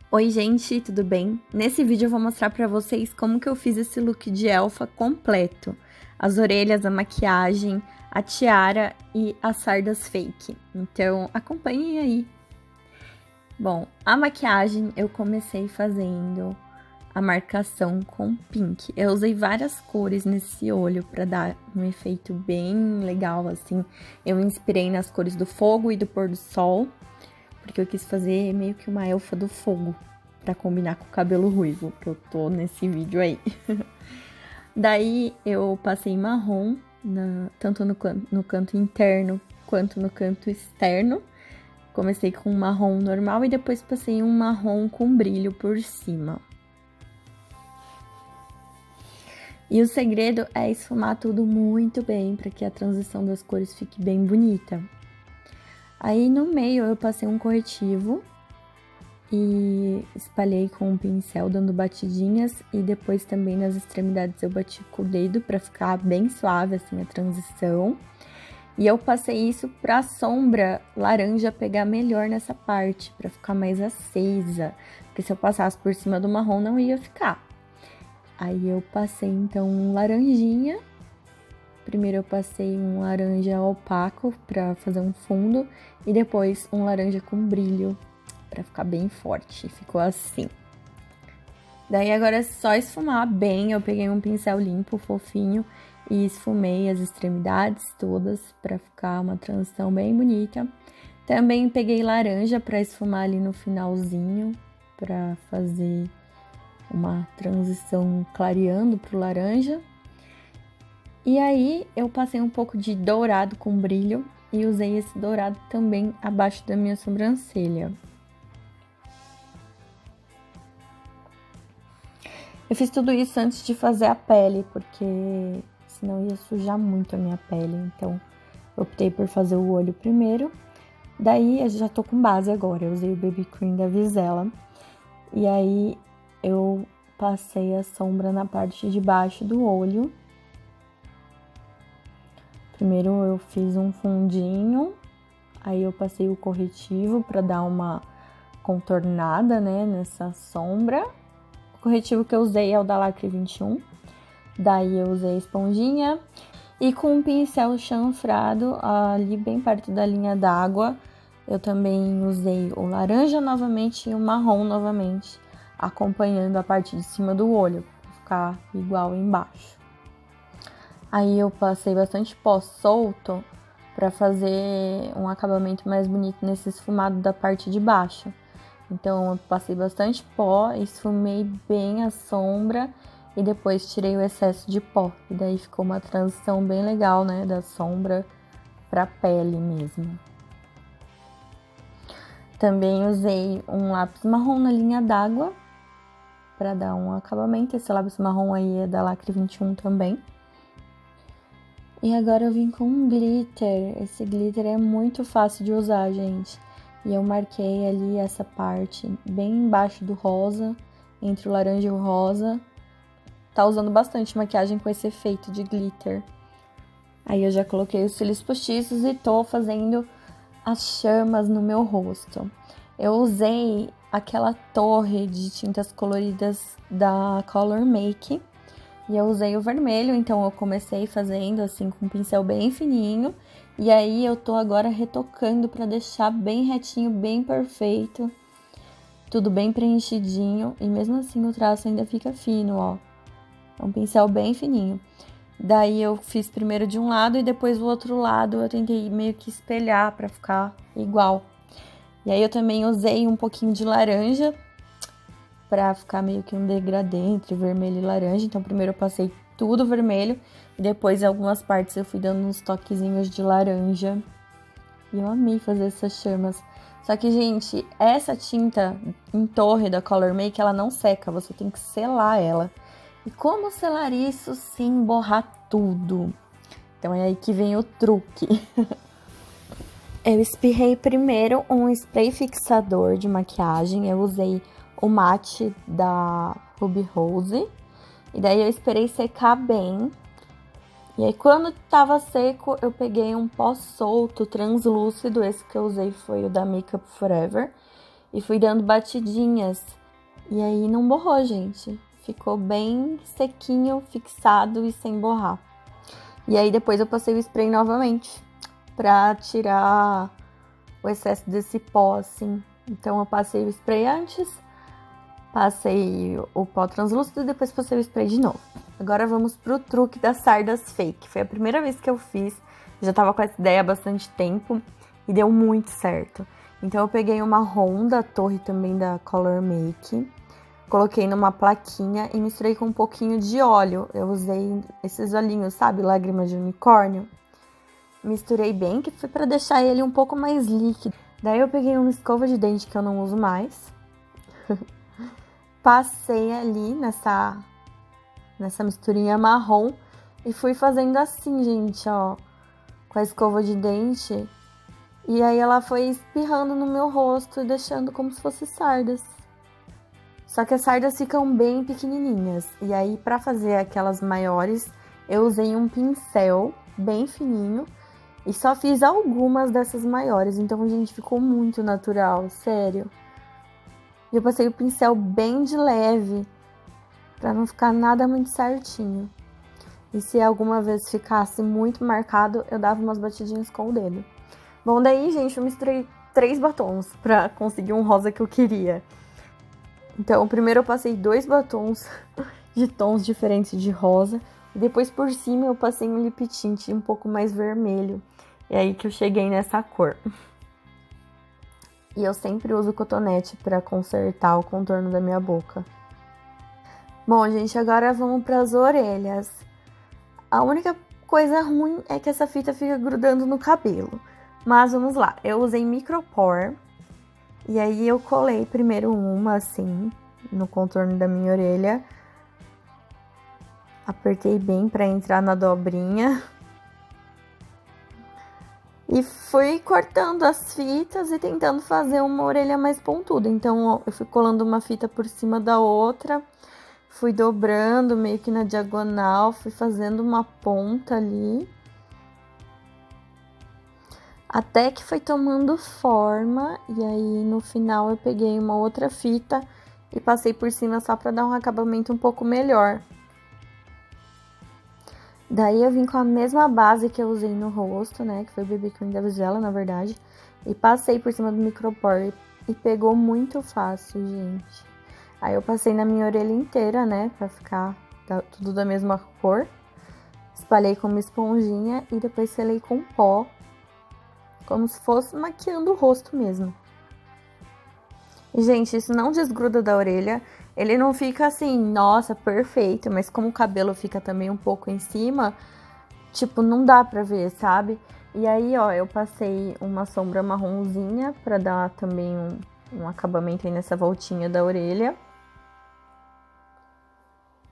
Oi gente, tudo bem? Nesse vídeo eu vou mostrar pra vocês como que eu fiz esse look de elfa completo. As orelhas, a maquiagem, a tiara e as sardas fake. Então acompanhem aí. Bom, a maquiagem eu comecei fazendo a marcação com pink. Eu usei várias cores nesse olho pra dar um efeito bem legal assim. Eu me inspirei nas cores do fogo e do pôr do sol, porque eu quis fazer meio que uma elfa do fogo, pra combinar com o cabelo ruivo, que eu tô nesse vídeo aí. Daí eu passei marrom, tanto no canto interno quanto no canto externo. Comecei com um marrom normal e depois passei um marrom com brilho por cima. E o segredo é esfumar tudo muito bem, para que a transição das cores fique bem bonita. Aí no meio eu passei um corretivo e espalhei com um pincel dando batidinhas, e depois também nas extremidades eu bati com o dedo para ficar bem suave assim a transição. E eu passei isso para a sombra laranja pegar melhor nessa parte, para ficar mais acesa, porque se eu passasse por cima do marrom não ia ficar. Aí eu passei então um laranjinha. Primeiro eu passei um laranja opaco para fazer um fundo e depois um laranja com brilho para ficar bem forte. Ficou assim. Daí agora é só esfumar bem. Eu peguei um pincel limpo, fofinho, e esfumei as extremidades todas para ficar uma transição bem bonita. Também peguei laranja para esfumar ali no finalzinho, para fazer uma transição clareando pro laranja. E aí eu passei um pouco de dourado com brilho e usei esse dourado também abaixo da minha sobrancelha. Eu fiz tudo isso antes de fazer a pele, porque senão ia sujar muito a minha pele. Então eu optei por fazer o olho primeiro. Daí eu já tô com base agora, eu usei o BB Cream da Vizela. E aí eu passei a sombra na parte de baixo do olho. Primeiro eu fiz um fundinho, aí eu passei o corretivo para dar uma contornada, né, nessa sombra. O corretivo que eu usei é o da Lacre 21. Daí eu usei a esponjinha e com um pincel chanfrado ali bem perto da linha d'água, eu também usei o laranja novamente e o marrom novamente, acompanhando a parte de cima do olho, para ficar igual embaixo. Aí eu passei bastante pó solto para fazer um acabamento mais bonito nesse esfumado da parte de baixo. Então eu passei bastante pó, esfumei bem a sombra e depois tirei o excesso de pó. E daí ficou uma transição bem legal, né, da sombra para a pele mesmo. Também usei um lápis marrom na linha d'água para dar um acabamento. Esse lápis marrom aí é da Lacre 21 também. E agora eu vim com um glitter. Esse glitter é muito fácil de usar, gente. E eu marquei ali essa parte bem embaixo do rosa, entre o laranja e o rosa. Tá usando bastante maquiagem com esse efeito de glitter. Aí eu já coloquei os cílios postiços e tô fazendo as chamas no meu rosto. Eu usei aquela torre de tintas coloridas da Color Make. E eu usei o vermelho, então eu comecei fazendo assim com um pincel bem fininho. E aí eu tô agora retocando pra deixar bem retinho, bem perfeito. Tudo bem preenchidinho. E mesmo assim o traço ainda fica fino, ó. É um pincel bem fininho. Daí eu fiz primeiro de um lado e depois do outro lado eu tentei meio que espelhar pra ficar igual. E aí eu também usei um pouquinho de laranja pra ficar meio que um degradê entre vermelho e laranja. Então primeiro eu passei tudo vermelho e depois em algumas partes eu fui dando uns toquezinhos de laranja. E eu amei fazer essas chamas. Só que, gente, essa tinta em torre da Color Make, ela não seca, você tem que selar ela. E como selar isso sem borrar tudo? Então é aí que vem o truque. Eu espirrei primeiro um spray fixador de maquiagem. Eu usei o mate da Ruby Rose. E daí eu esperei secar bem. E aí quando tava seco, eu peguei um pó solto, translúcido. Esse que eu usei foi o da Makeup Forever. e fui dando batidinhas. E aí não borrou, gente. Ficou bem sequinho, fixado e sem borrar. E aí depois eu passei o spray novamente pra tirar o excesso desse pó, assim. Então eu passei o spray antes, passei o pó translúcido e depois passei o spray de novo. Agora vamos pro truque das sardas fake. Foi a primeira vez que eu fiz, já tava com essa ideia há bastante tempo e deu muito certo. Então eu peguei uma marrom da Torre também da Color Make, coloquei numa plaquinha e misturei com um pouquinho de óleo. Eu usei esses olhinhos, sabe? Lágrimas de unicórnio. Misturei bem, que foi pra deixar ele um pouco mais líquido. Daí eu peguei uma escova de dente que eu não uso mais. Passei ali nessa misturinha marrom e fui fazendo assim, gente, ó. Com a escova de dente. E aí ela foi espirrando no meu rosto e deixando como se fosse sardas. Só que as sardas ficam bem pequenininhas. E aí, pra fazer aquelas maiores, eu usei um pincel bem fininho e só fiz algumas dessas maiores. Então, gente, ficou muito natural, sério. E eu passei o pincel bem de leve, pra não ficar nada muito certinho. E se alguma vez ficasse muito marcado, eu dava umas batidinhas com o dedo. Bom, daí, gente, eu misturei 3 batons pra conseguir um rosa que eu queria. Então, primeiro eu passei 2 batons de tons diferentes de rosa. E depois, por cima, eu passei um lip tint um pouco mais vermelho. E aí que eu cheguei nessa cor. E eu sempre uso cotonete pra consertar o contorno da minha boca. Bom, gente, agora vamos pras orelhas. A única coisa ruim é que essa fita fica grudando no cabelo. Mas vamos lá, eu usei micropore. E aí eu colei primeiro uma assim, no contorno da minha orelha. Apertei bem pra entrar na dobrinha. E fui cortando as fitas e tentando fazer uma orelha mais pontuda. Então eu fui colando uma fita por cima da outra. Fui dobrando meio que na diagonal, fui fazendo uma ponta ali. Até que foi tomando forma, e aí no final eu peguei uma outra fita e passei por cima só para dar um acabamento um pouco melhor. Daí eu vim com a mesma base que eu usei no rosto, né, que foi o BB Cream da Vigela, na verdade, e passei por cima do micropore e pegou muito fácil, gente. Aí eu passei na minha orelha inteira, né, pra ficar tudo da mesma cor. Espalhei com uma esponjinha e depois selei com pó, como se fosse maquiando o rosto mesmo. E, gente, isso não desgruda da orelha. Ele não fica assim, nossa, perfeito. Mas como o cabelo fica também um pouco em cima, tipo, não dá pra ver, sabe? E aí, ó, eu passei uma sombra marronzinha pra dar também um acabamento aí nessa voltinha da orelha.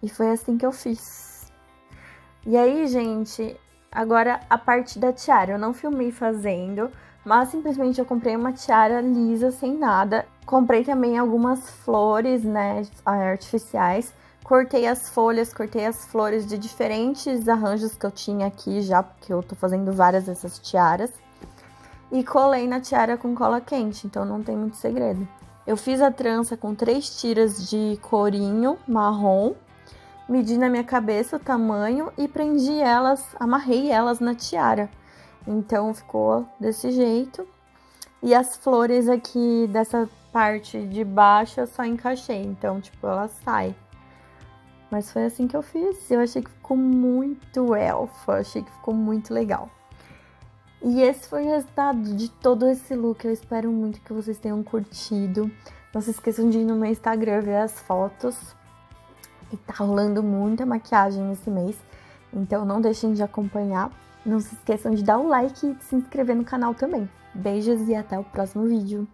E foi assim que eu fiz. E aí, gente, agora a parte da tiara. Eu não filmei fazendo, mas simplesmente eu comprei uma tiara lisa, sem nada. Comprei também algumas flores, né, artificiais. Cortei as folhas, cortei as flores de diferentes arranjos que eu tinha aqui já, porque eu tô fazendo várias dessas tiaras. E colei na tiara com cola quente, então não tem muito segredo. Eu fiz a trança com 3 tiras de corinho marrom. Medi na minha cabeça o tamanho e prendi elas, amarrei elas na tiara. Então ficou desse jeito. E as flores aqui dessa parte de baixo eu só encaixei, então tipo ela sai. Mas foi assim que eu fiz. Eu achei que ficou muito elfa, achei que ficou muito legal. E esse foi o resultado de todo esse look. Eu espero muito que vocês tenham curtido. Não se esqueçam de ir no meu Instagram ver as fotos. E tá rolando muita maquiagem esse mês, então não deixem de acompanhar. Não se esqueçam de dar o like e de se inscrever no canal também. Beijos e até o próximo vídeo.